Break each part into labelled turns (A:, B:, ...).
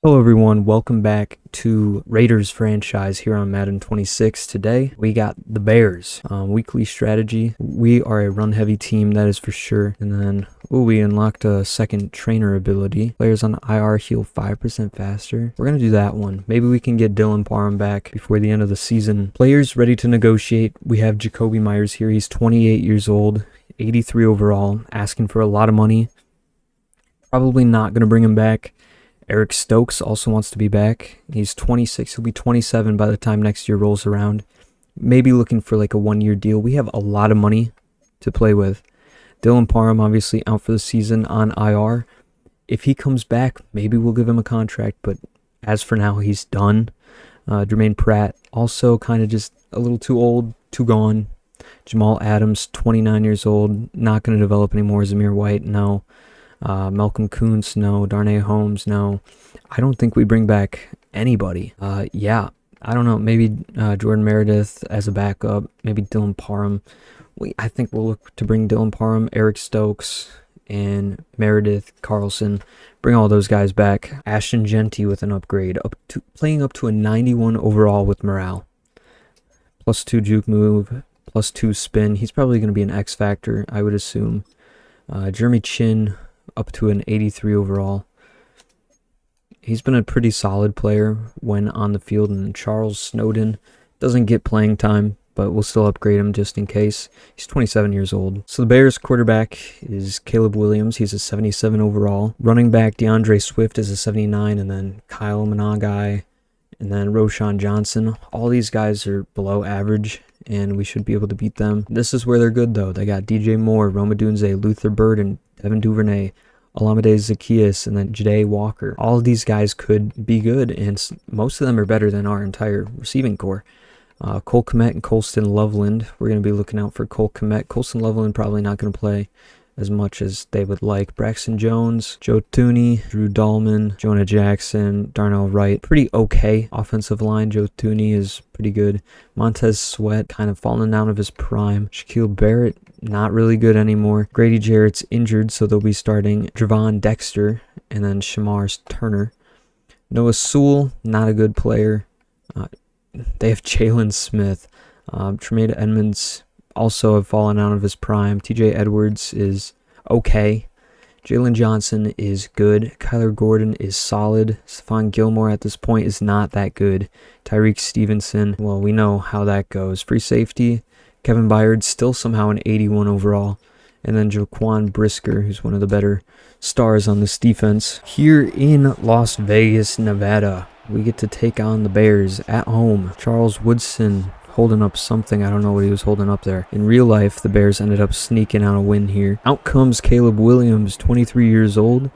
A: Hello everyone, welcome back to Raiders franchise here on Madden 26. Today we got the Bears. Weekly strategy. We are a run heavy team, that is for sure. And then, we unlocked a second trainer ability. Players on IR heal 5% faster. We're going to do that one. Maybe we can get Dylan Parham back before the end of the season. Players ready to negotiate. We have Jacoby Myers here. He's 28 years old, 83 overall, asking for a lot of money. Probably not going to bring him back. Eric Stokes also wants to be back. He's 26. He'll be 27 by the time next year rolls around. Maybe looking for like a one-year deal. We have a lot of money to play with. Dylan Parham obviously out for the season on IR. If he comes back, maybe we'll give him a contract. But as for now, he's done. Jermaine Pratt also kind of just a little too old, too gone. Jamal Adams, 29 years old. Not going to develop anymore. Zamir White, no. Malcolm Kuntz, no. Darnay Holmes, no. I don't think we bring back anybody. Yeah, I don't know. Maybe Jordan Meredith as a backup. Maybe Dylan Parham. I think we'll look to bring Dylan Parham, Eric Stokes, and Meredith, Carlson. Bring all those guys back. Ashton Genty with an upgrade. Playing up to a 91 overall with morale. +2 juke move, +2 spin. He's probably going to be an X factor, I would assume. Jeremy Chin up to an 83 overall. He's been a pretty solid player when on the field. And Charles Snowden doesn't get playing time, but we'll still upgrade him just in case. He's 27 years old. So the Bears quarterback is Caleb Williams. He's a 77 overall. Running back DeAndre Swift is a 79, and then Kyle Managai, and then Roshan Johnson. All these guys are below average, and we should be able to beat them. This is where they're good, though. They got DJ Moore, Roma Dunze, Luther Burden, Devin Duvernay, Olamide Zacchaeus, and then Jade Walker. All of these guys could be good, and most of them are better than our entire receiving core. Cole Kmet and Colston Loveland. We're going to be looking out for Cole Kmet. Colston Loveland probably not going to play as much as they would like. Braxton Jones, Joe Thuney, Drew Dahlman, Jonah Jackson, Darnell Wright. Pretty okay offensive line. Joe Thuney is pretty good. Montez Sweat kind of falling down of his prime. Shaquille Barrett, not really good anymore. Grady Jarrett's injured, so they'll be starting Javon Dexter and then Shamar Turner. Noah Sewell, not a good player. They have Jalen Smith. Tremaine Edmonds also have fallen out of his prime. TJ Edwards is okay. Jalen Johnson is good. Kyler Gordon is solid. Stephon Gilmore at this point is not that good. Tyreek Stevenson, well, we know how that goes. Free safety, Kevin Byard, still somehow an 81 overall. And then Jaquan Brisker, who's one of the better stars on this defense. Here in Las Vegas, Nevada, we get to take on the Bears at home. Charles Woodson holding up something. I don't know what he was holding up there. In real life, the Bears ended up sneaking out a win here. Out comes Caleb Williams, 23 years old,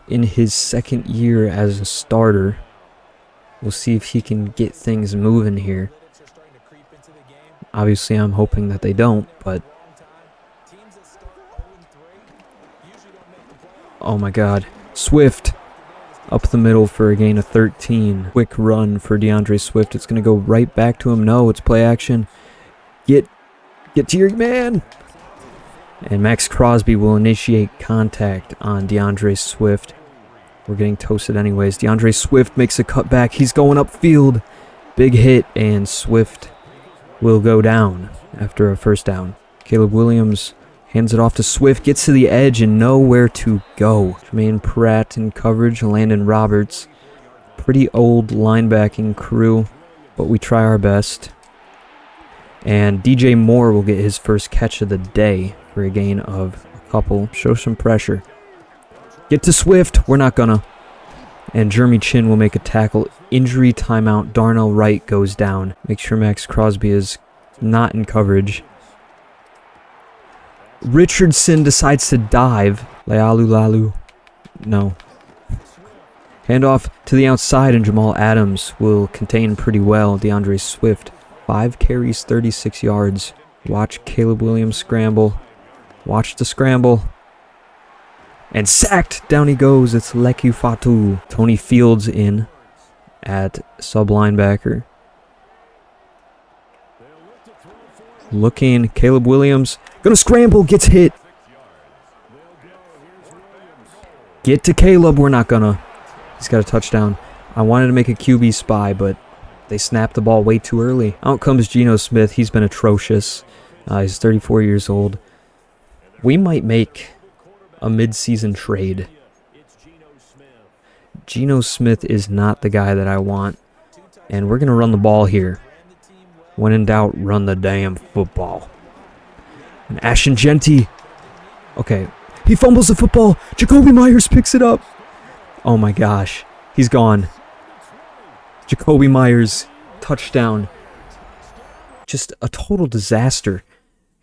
A: in his second year as a starter. We'll see if he can get things moving here. Obviously, I'm hoping that they don't, but oh my God. Swift up the middle for a gain of 13. Quick run for DeAndre Swift. It's going to go right back to him. No, it's play action. Get to your man. And Max Crosby will initiate contact on DeAndre Swift. We're getting toasted anyways. DeAndre Swift makes a cutback. He's going upfield. Big hit, and Swift will go down after a first down. Caleb Williams hands it off to Swift, gets to the edge and nowhere to go. Jermaine Pratt in coverage, Landon Roberts. Pretty old linebacking crew, but we try our best. And DJ Moore will get his first catch of the day for a gain of a couple. Show some pressure. Get to Swift. We're not gonna. And Jeremy Chin will make a tackle. Injury timeout. Darnell Wright goes down. Make sure Max Crosby is not in coverage. Richardson decides to dive. Lalu. No. Handoff to the outside, and Jamal Adams will contain pretty well DeAndre Swift. 5 carries, 36 yards. Watch Caleb Williams scramble. Watch the scramble. And sacked. Down he goes. It's Leku Fatu. Tony Fields in at sub-linebacker. Looking. Caleb Williams. Gonna scramble. Gets hit. Get to Caleb. We're not gonna. He's got a touchdown. I wanted to make a QB spy, but they snapped the ball way too early. Out comes Geno Smith. He's been atrocious. He's 34 years old. We might make a mid-season trade. Geno Smith is not the guy that I want. And we're going to run the ball here. When in doubt, run the damn football. And Ashton Genty. Okay. He fumbles the football. Jacoby Myers picks it up. Oh my gosh. He's gone. Jacoby Myers. Touchdown. Just a total disaster.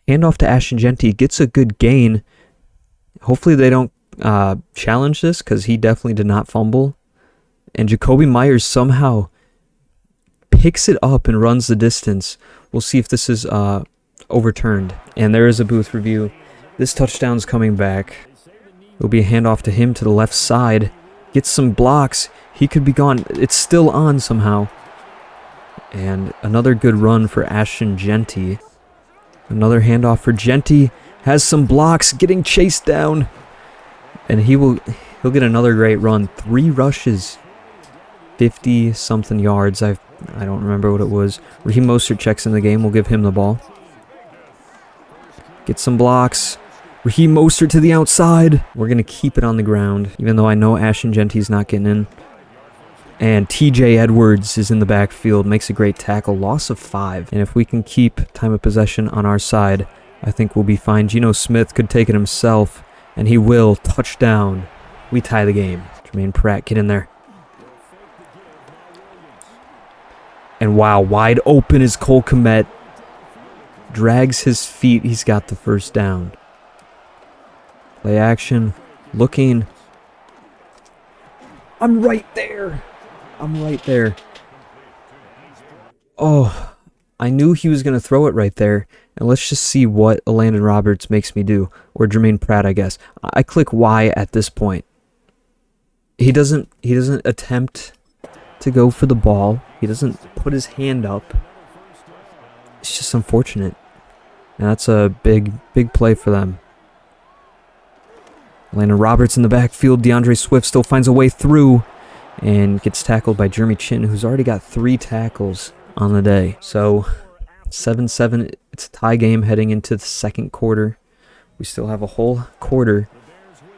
A: Handoff to Ashton Genty. Gets a good gain. Hopefully they don't challenge this because he definitely did not fumble. And Jacoby Myers somehow picks it up and runs the distance. We'll see if this is overturned. And there is a booth review. This touchdown's coming back. It'll be a handoff to him to the left side. Gets some blocks. He could be gone. It's still on somehow. And another good run for Ashton Genty. Another handoff for Genty. Has some blocks. Getting chased down. And he'll get another great run. 3 rushes. 50-something yards. I don't remember what it was. Raheem Mostert checks in the game. We'll give him the ball. Get some blocks. Raheem Mostert to the outside. We're going to keep it on the ground, even though I know Ashton Genty's not getting in. And TJ Edwards is in the backfield. Makes a great tackle. Loss of 5. And if we can keep time of possession on our side, I think we'll be fine. Geno Smith could take it himself, and he will. Touchdown. We tie the game. Jermaine Pratt, get in there. And wow, wide open is Cole Kmet. Drags his feet. He's got the first down. Play action. Looking. I'm right there. I'm right there. Oh, I knew he was going to throw it right there. And let's just see what Landon Roberts makes me do. Or Jermaine Pratt, I guess. I click Y at this point. He doesn't attempt to go for the ball. He doesn't put his hand up. It's just unfortunate. And that's a big play for them. Landon Roberts in the backfield. DeAndre Swift still finds a way through and gets tackled by Jeremy Chin, who's already got 3 tackles on the day. So 7-7. It's a tie game heading into the second quarter. We still have a whole quarter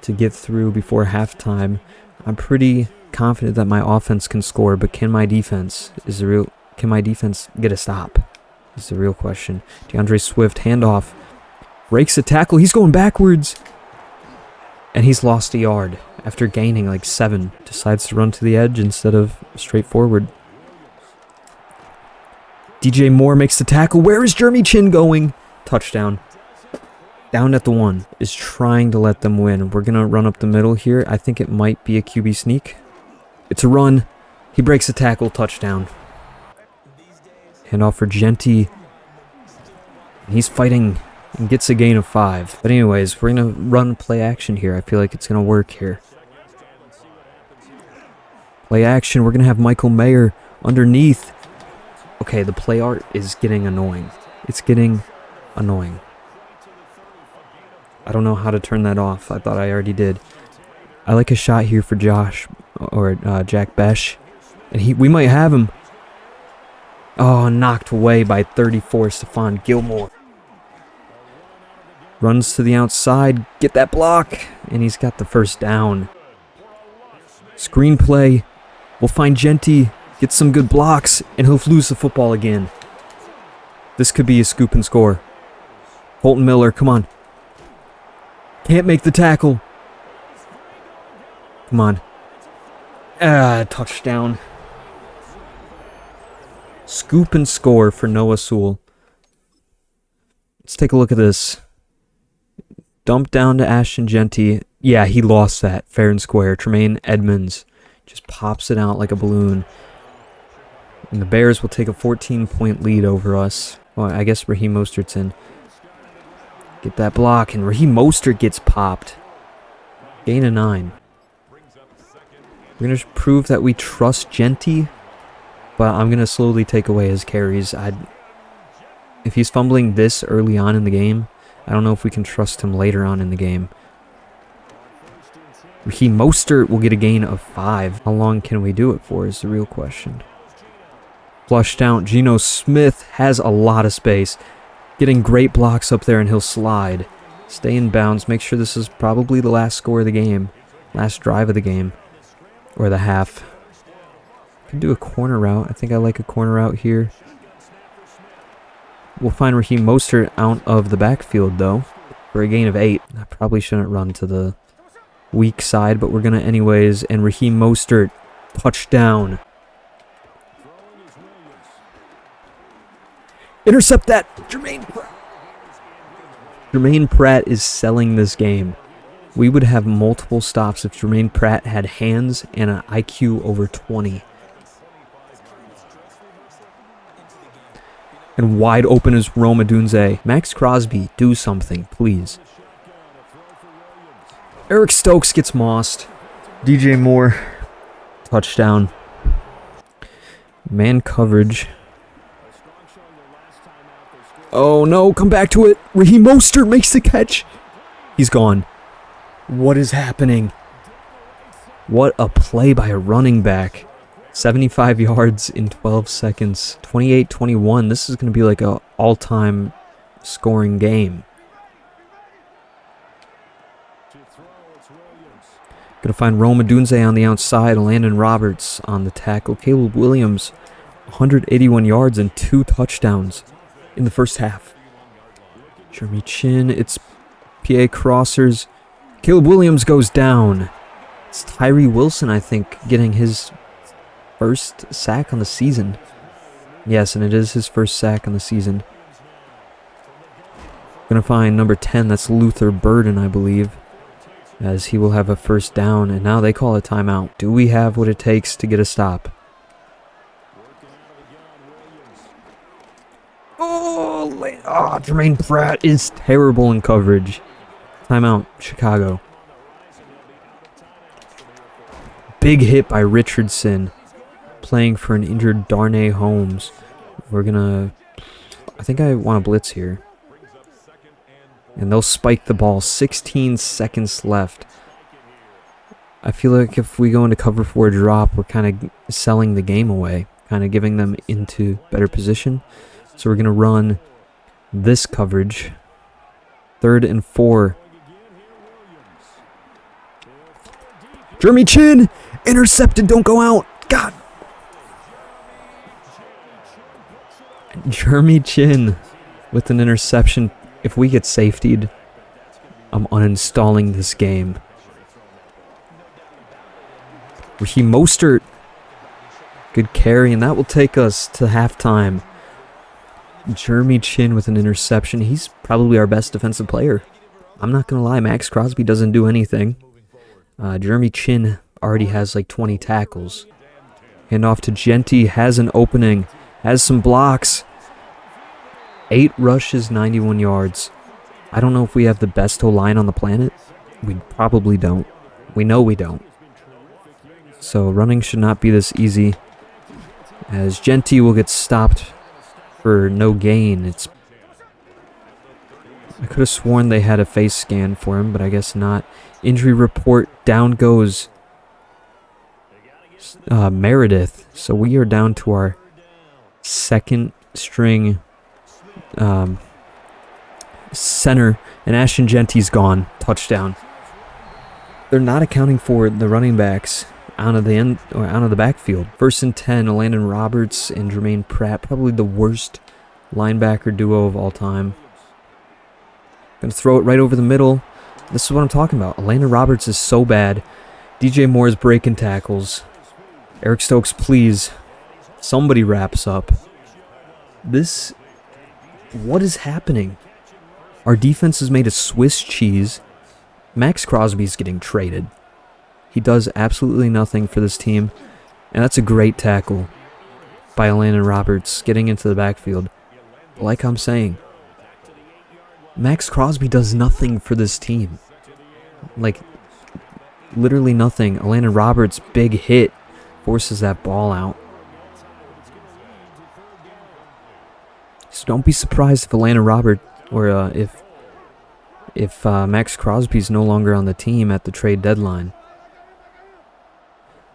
A: to get through before halftime. I'm pretty confident that my offense can score, but can my defense get a stop? Is the real question. DeAndre Swift handoff. Breaks a tackle. He's going backwards. And he's lost a yard after gaining like 7. Decides to run to the edge instead of straight forward. DJ Moore makes the tackle. Where is Jeremy Chin going? Touchdown. Down at the 1 is trying to let them win. We're going to run up the middle here. I think it might be a QB sneak. It's a run. He breaks a tackle. Touchdown. Handoff for Genty. He's fighting and gets a gain of 5. But anyways, we're going to run play action here. I feel like it's going to work here. Play action. We're going to have Michael Mayer underneath. Okay, the play art is getting annoying. It's getting annoying. I don't know how to turn that off. I thought I already did. I like a shot here for Josh or Jack Besh. And we might have him. Oh, knocked away by 34, Stephon Gilmore. Runs to the outside. Get that block. And he's got the first down. Screenplay. We'll find Genty. Get some good blocks. And he'll lose the football again. This could be a scoop and score. Holton Miller, come on. Can't make the tackle. Come on. Touchdown. Scoop and score for Noah Sewell. Let's take a look at this. Dump down to Ashton Genty. Yeah, he lost that. Fair and square. Tremaine Edmonds just pops it out like a balloon. And the Bears will take a 14-point lead over us. Well, I guess Raheem Mostert's in. Get that block, and Raheem Mostert gets popped. Gain of 9. We're going to prove that we trust Genty, but I'm going to slowly take away his carries. If he's fumbling this early on in the game, I don't know if we can trust him later on in the game. Raheem Mostert will get a gain of 5. How long can we do it for is the real question. Flushed out. Geno Smith has a lot of space. Getting great blocks up there, and he'll slide. Stay in bounds. Make sure this is probably the last score of the game. Last drive of the game. Or the half. Can do a corner route. I think I like a corner route here. We'll find Raheem Mostert out of the backfield, though, for a gain of 8. I probably shouldn't run to the weak side, but we're going to anyways. And Raheem Mostert, touchdown. Intercept that! Jermaine Pratt is selling this game. We would have multiple stops if Jermaine Pratt had hands and an IQ over 20. And wide open is Rome Odunze. Max Crosby, do something, please. Eric Stokes gets mossed. DJ Moore, touchdown. Man coverage. Oh no, come back to it. Raheem Mostert makes the catch. He's gone. What is happening? What a play by a running back. 75 yards in 12 seconds. 28-21. This is going to be like an all-time scoring game. Going to find Rome Odunze on the outside. Landon Roberts on the tackle. Caleb Williams, 181 yards and 2 touchdowns in the first half. Jeremy Chin, it's PA crossers. Caleb Williams goes down. It's Tyree Wilson, I think, getting his first sack on the season. Yes, and it is his first sack on the season. Gonna find number 10, that's Luther Burden, I believe, as he will have a first down, and now they call a timeout. Do we have what it takes to get a stop? Jermaine Pratt is terrible in coverage. Timeout, Chicago. Big hit by Richardson, playing for an injured Darnay Holmes. We're gonna... I think I want to blitz here. And they'll spike the ball. 16 seconds left. I feel like if we go into cover 4 drop, we're kind of selling the game away. Kind of giving them into better position. So we're going to run this coverage. 3rd and 4. Jeremy Chin! Intercepted, don't go out! God! Jeremy Chin with an interception. If we get safetied, I'm uninstalling this game. Raheem Mostert. Good carry, and that will take us to halftime. Jeremy Chin with an interception. He's probably our best defensive player. I'm not going to lie, Max Crosby doesn't do anything. Jeremy Chin already has like 20 tackles. Hand off to Genty, has an opening, has some blocks. 8 rushes, 91 yards. I don't know if we have the best O-line on the planet. We probably don't. We know we don't. So running should not be this easy, as Genty will get stopped for no gain. I could have sworn they had a face scan for him, but I guess not. Injury report, down goes Meredith. So we are down to our second string center, and Ashton Genty's gone. Touchdown. They're not accounting for the running backs out of the end or out of the backfield. 1st and 10, Landon Roberts and Jermaine Pratt, probably the worst linebacker duo of all time. Gonna throw it right over the middle. This is what I'm talking about. Landon Roberts is so bad. DJ Moore is breaking tackles. Eric Stokes, please. Somebody wraps up. What is happening? Our defense is made of Swiss cheese. Max Crosby's getting traded. He does absolutely nothing for this team. And that's a great tackle by Landon Roberts getting into the backfield. Like I'm saying, Max Crosby does nothing for this team. Like, literally nothing. Landon Roberts' big hit forces that ball out. So don't be surprised if Landon Roberts, or if Max Crosby's no longer on the team at the trade deadline.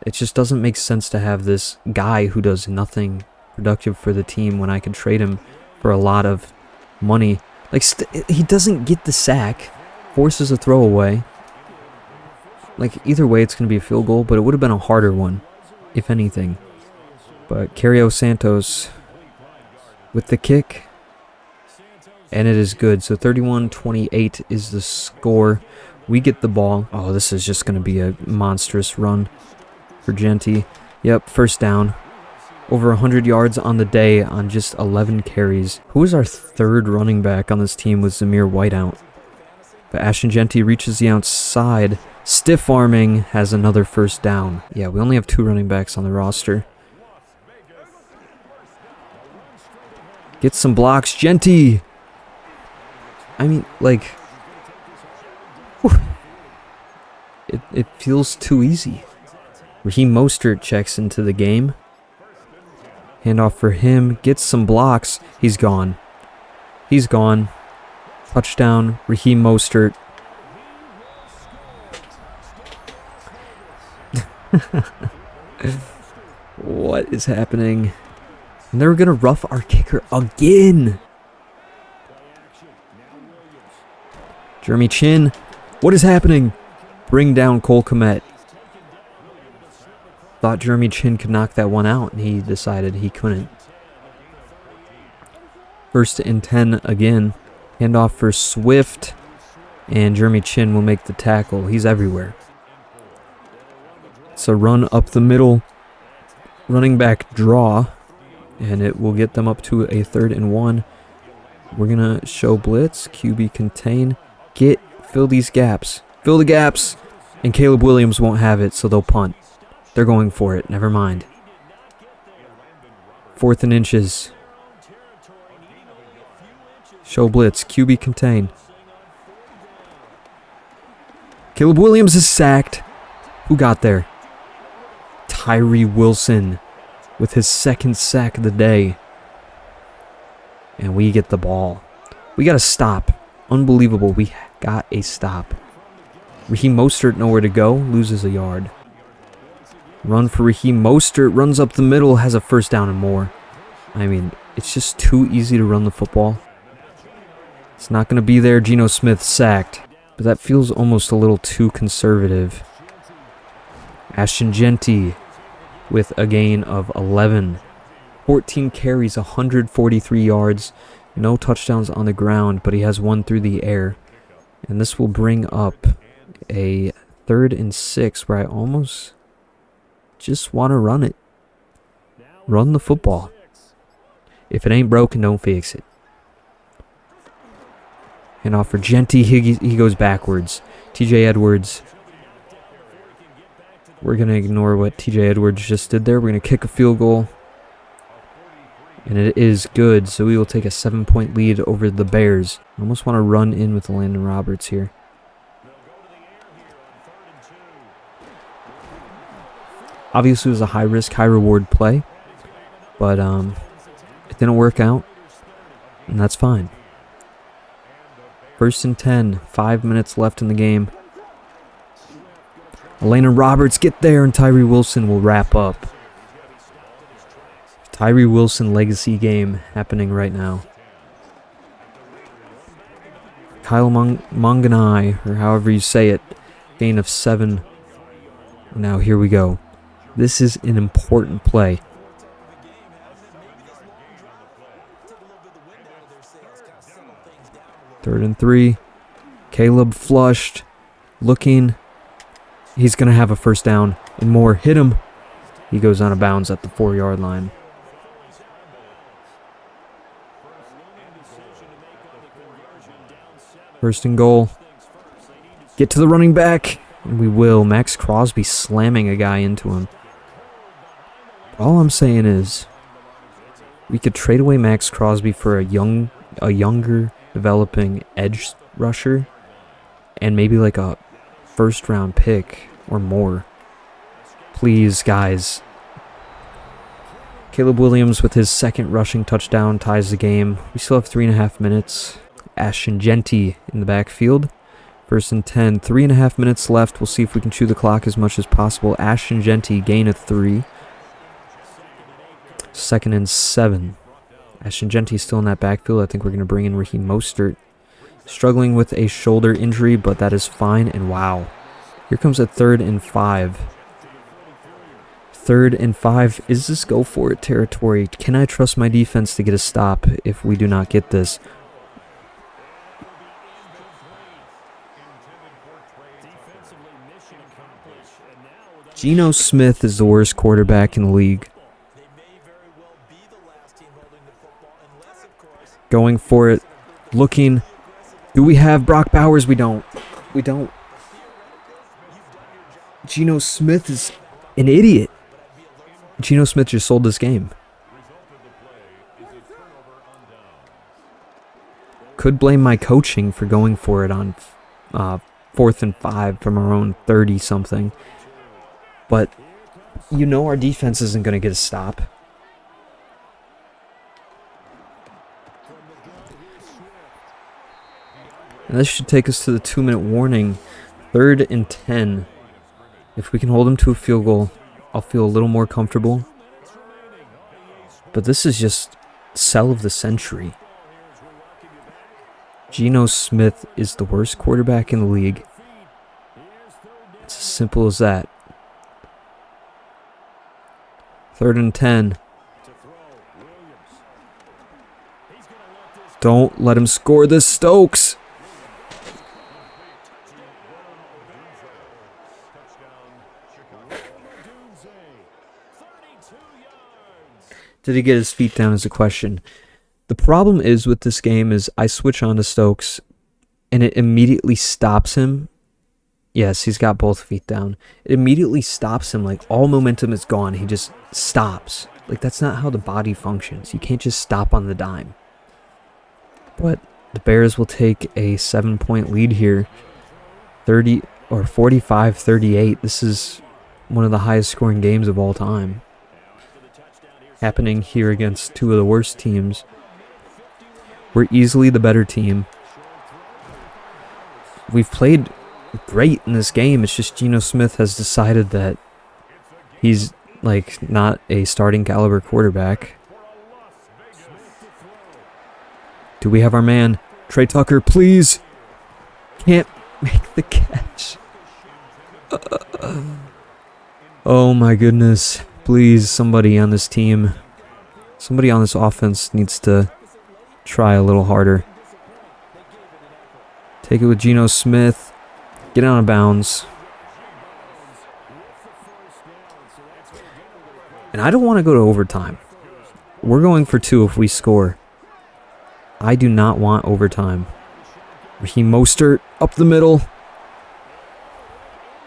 A: It just doesn't make sense to have this guy who does nothing productive for the team when I could trade him for a lot of money. Like, he doesn't get the sack, forces a throwaway. Like, either way, it's going to be a field goal, but it would have been a harder one, if anything. But Cario Santos with the kick, and it is good. So 31-28 is the score. We get the ball. Oh, this is just going to be a monstrous run for Genty. Yep, first down. Over 100 yards on the day on just 11 carries. Who is our third running back on this team with Zamir Whiteout? But Ashton Genty reaches the outside. Stiff arming, has another first down. Yeah, we only have 2 running backs on the roster. Get some blocks, Genty! I mean, like... whew. It feels too easy. Raheem Mostert checks into the game. Handoff for him. Gets some blocks. He's gone. He's gone. Touchdown, Raheem Mostert. What is happening? And they're going to rough our kicker again. Jeremy Chin. What is happening? Bring down Cole Kmet. Thought Jeremy Chin could knock that one out, and he decided he couldn't. 1st and 10 again. Handoff for Swift, and Jeremy Chin will make the tackle. He's everywhere. It's a run up the middle. Running back draw, and it will get them up to a 3rd and 1. We're going to show blitz. QB contain. Fill these gaps. Fill the gaps. And Caleb Williams won't have it, so they'll punt. They're going for it. Never mind. 4th and inches. Show blitz. QB contain. Caleb Williams is sacked. Who got there? Tyree Wilson with his 2nd sack of the day. And we get the ball. We got a stop. Unbelievable. We got a stop. Raheem Mostert nowhere to go. Loses a yard. Run for Raheem Mostert. Runs up the middle. Has a first down and more. I mean, it's just too easy to run the football. It's not going to be there. Geno Smith sacked. But that feels almost a little too conservative. Ashton Genty with a gain of 11. 14 carries, 143 yards. No touchdowns on the ground, but he has 1 through the air. And this will bring up a 3rd and 6 where I almost just want to run it. Run the football. If it ain't broken, don't fix it. And off for Genty, he goes backwards. TJ Edwards. We're going to ignore what TJ Edwards just did there. We're going to kick a field goal. And it is good, so we will take a 7-point lead over the Bears. I almost want to run in with Landon Roberts here. Obviously, it was a high-risk, high-reward play. But it didn't work out, and that's fine. 1st and 10, 5 minutes left in the game. Landon Roberts, get there, and Tyree Wilson will wrap up. Tyree Wilson legacy game happening right now. Kyle Monganai, or however you say it, gain of 7. Now here we go. This is an important play. Third and 3. Caleb flushed. Looking. He's going to have a first down and more. Hit him. He goes out of bounds at the 4-yard line. First and goal. Get to the running back. And we will. Max Crosby slamming a guy into him. All I'm saying is we could trade away Max Crosby for a younger developing edge rusher and maybe like a first-round pick or more. Please, guys. Caleb Williams with his 2nd rushing touchdown ties the game. We still have 3.5 minutes. Ashton Genty in the backfield First and 10. 3.5 minutes left. We'll see if we can chew the clock as much as possible. Ashton Genty, gain of 3. Second and 7. Ashton Genty still in that backfield. I think we're going to bring in Raheem Mostert. Struggling with a shoulder injury, but that is fine. And wow. Here comes a 3rd and 5. 3rd and 5. Is this go for it territory? Can I trust my defense to get a stop if we do not get this? Geno Smith is the worst quarterback in the league. Going for it. Looking. Do we have Brock Bowers? We don't. We don't. Geno Smith is an idiot. Geno Smith just sold this game. Could blame my coaching for going for it on 4th and 5 from our own 30-something. But you know our defense isn't going to get a stop. And this should take us to the 2-minute warning. 3rd and 10. If we can hold them to a field goal, I'll feel a little more comfortable. But this is just sell of the century. Geno Smith is the worst quarterback in the league. It's as simple as that. 3rd and 10. Don't let him score this, Stokes. Did he get his feet down is a question. The problem is with this game is I switch on to Stokes and it immediately stops him. Yes, he's got both feet down. It immediately stops him. Like all momentum is gone. He just stops. Like that's not how the body functions. You can't just stop on the dime. But the Bears will take a 7-point lead here. 45-38. This is one of the highest scoring games of all time. Happening here against two of the worst teams. We're easily the better team. We've played great in this game. It's just Geno Smith has decided that he's like not a starting caliber quarterback. Do we have our man? Trey Tucker, please. Can't make the catch. Oh my goodness. Please, somebody on this team, somebody on this offense needs to try a little harder. Take it with Geno Smith. Get out of bounds. And I don't want to go to overtime. We're going for 2 if we score. I do not want overtime. Raheem Mostert up the middle.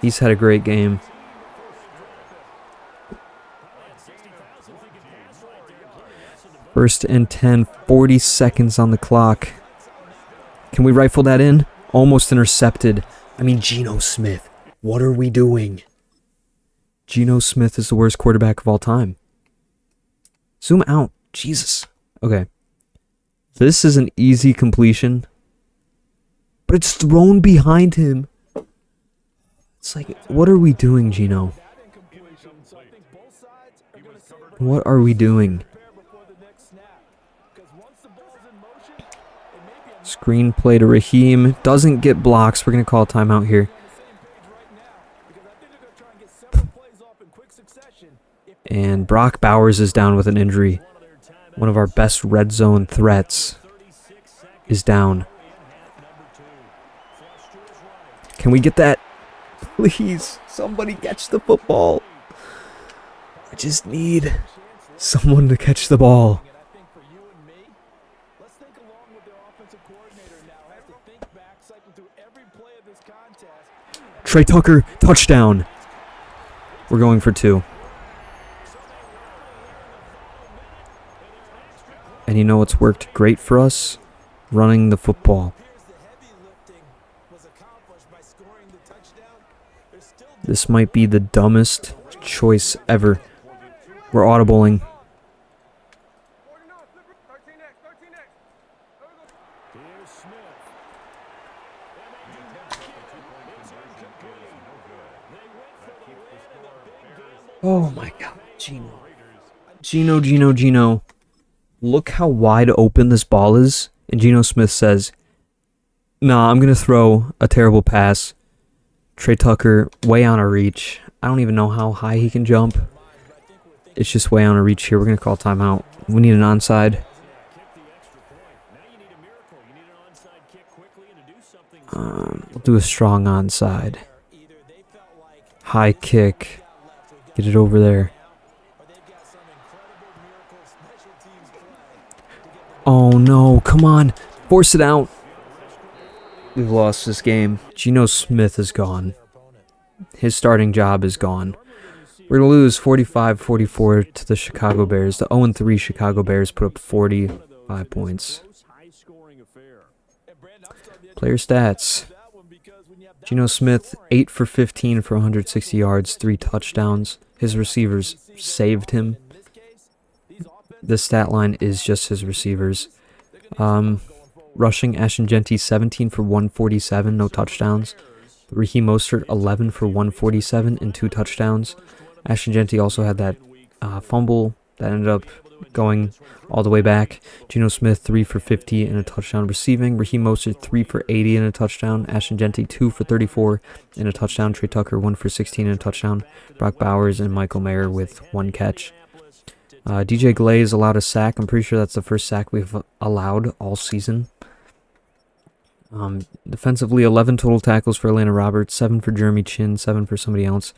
A: He's had a great game. First and 10, 40 seconds on the clock. Can we rifle that in? Almost intercepted. I mean, Geno Smith. What are we doing? Geno Smith is the worst quarterback of all time. Zoom out. Jesus. Okay. This is an easy completion. But it's thrown behind him. It's like, what are we doing, Geno? What are we doing? Screenplay to Raheem. Doesn't get blocks. We're going to call a timeout here. And Brock Bowers is down with an injury. One of our best red zone threats is down. Can we get that? Please, somebody catch the football. I just need someone to catch the ball. Trey Tucker, touchdown. We're going for 2. And you know what's worked great for us? Running the football. This might be the dumbest choice ever. We're audibling. Oh my God, Geno. Look how wide open this ball is. And Geno Smith says, nah, I'm going to throw a terrible pass. Trey Tucker, way out of reach. I don't even know how high he can jump. It's just way out of reach here. We're going to call timeout. We need an onside. We'll do a strong onside. High kick. Get it over there. Oh no, come on. Force it out. We've lost this game. Geno Smith is gone. His starting job is gone. We're going to lose 45-44 to the Chicago Bears. The 0-3 Chicago Bears put up 45 points. Player stats. Geno Smith, 8 for 15 for 160 yards, 3 touchdowns. His receivers saved him. This stat line is just his receivers. Rushing, Ashton Jeanty, 17 for 147, no touchdowns. Raheem Mostert, 11 for 147 and 2 touchdowns. Ashton Jeanty also had that fumble that ended up going all the way back. Geno Smith, 3 for 50 and a touchdown receiving. Raheem Mostert, 3 for 80 and a touchdown. Ashton Jeanty, 2 for 34 and a touchdown. Trey Tucker, 1 for 16 and a touchdown. Brock Bowers and Michael Mayer with 1 catch. DJ Glaze allowed a sack. I'm pretty sure that's the first sack we've allowed all season. Defensively, 11 total tackles for Atlanta Roberts, 7 for Jeremy Chin, 7 for somebody else.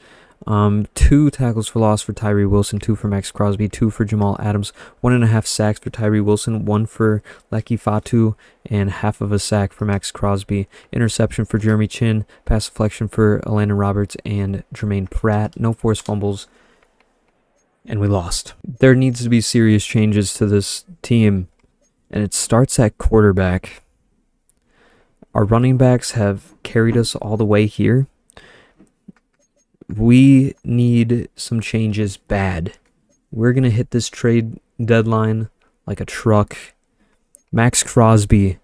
A: 2 tackles for loss for Tyree Wilson, 2 for Max Crosby, 2 for Jamal Adams, 1.5 sacks for Tyree Wilson, 1 for Leki Fatu, and half of a sack for Max Crosby. Interception for Jeremy Chin, pass deflection for Atlanta Roberts and Jermaine Pratt. No forced fumbles. And we lost. There needs to be serious changes to this team, and it starts at quarterback. Our running backs have carried us all the way here. We need some changes bad. We're going to hit this trade deadline like a truck. Max Crosby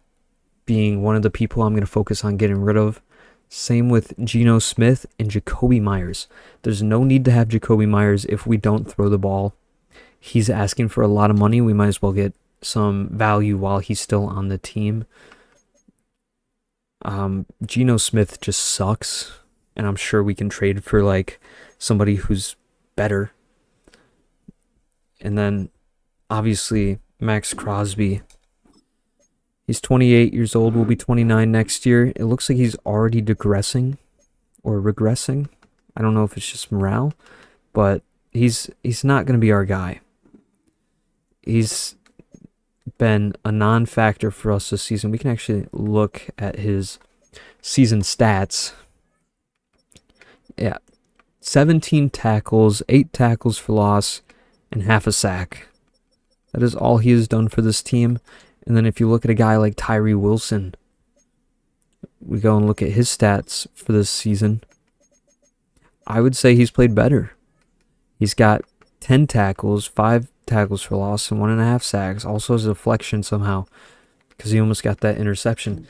A: being one of the people I'm going to focus on getting rid of. Same with Geno Smith and Jacoby Myers. There's no need to have Jacoby Myers if we don't throw the ball. He's asking for a lot of money. We might as well get some value while he's still on the team. Geno Smith just sucks, and I'm sure we can trade for like somebody who's better. And then obviously Max Crosby. He's 28 years old, will be 29 next year. It looks like he's already digressing or regressing. I don't know if it's just morale, but he's not going to be our guy. He's been a non-factor for us this season. We can actually look at his season stats. Yeah, 17 tackles, 8 tackles for loss, and half a sack. That is all he has done for this team. And then if you look at a guy like Tyree Wilson, we go and look at his stats for this season, I would say he's played better. He's got 10 tackles, 5 tackles for loss, and 1.5 sacks. Also has a deflection somehow because he almost got that interception.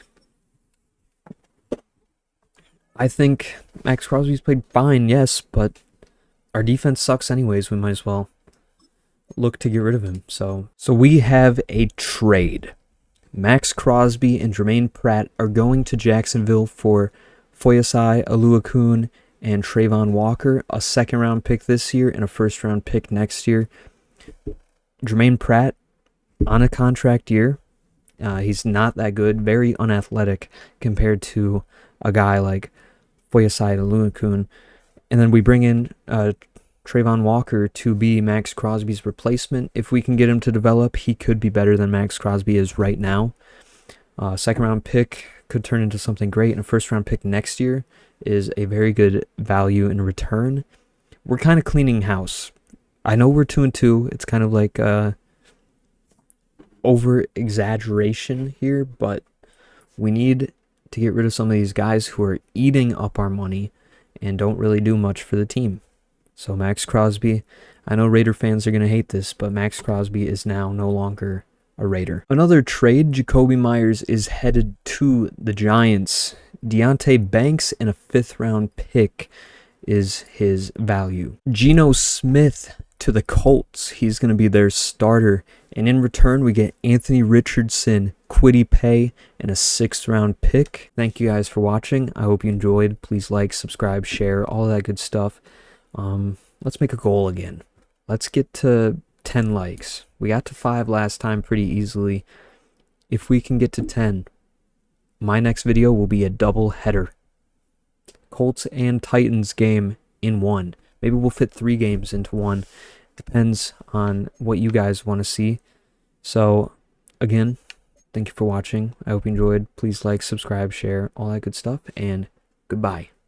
A: I think Max Crosby's played fine, yes, but our defense sucks anyways. We might as well look to get rid of him. So we have a trade. Max Crosby and Jermaine Pratt are going to Jacksonville for Foyesai Oluokun and Trayvon Walker, a second-round pick this year and a first-round pick next year. Jermaine Pratt on a contract year. He's not that good, very unathletic compared to a guy like Foyesai Oluokun. And then we bring in Trayvon Walker to be Max Crosby's replacement. If we can get him to develop, he could be better than Max Crosby is right now. Second round pick could turn into something great, and a first round pick next year is a very good value in return. We're kind of cleaning house. I know we're 2-2. It's kind of like over exaggeration here, but we need to get rid of some of these guys who are eating up our money and don't really do much for the team. So Max Crosby, I know Raider fans are going to hate this, but Max Crosby is now no longer a Raider. Another trade, Jacoby Myers is headed to the Giants. Deonte Banks and a 5th round pick. is his value. Geno Smith to the Colts. He's going to be their starter. And in return, we get Anthony Richardson, Kwity Paye, and a 6th-round pick. Thank you guys for watching. I hope you enjoyed. Please like, subscribe, share, all that good stuff. Let's make a goal again. Let's get to 10 likes. We got to 5 last time pretty easily. If we can get to 10, my next video will be a double header. Colts and Titans game in one. Maybe we'll fit 3 games into one. Depends on what you guys want to see. So, again, thank you for watching. I hope you enjoyed. Please like, subscribe, share, all that good stuff, and goodbye.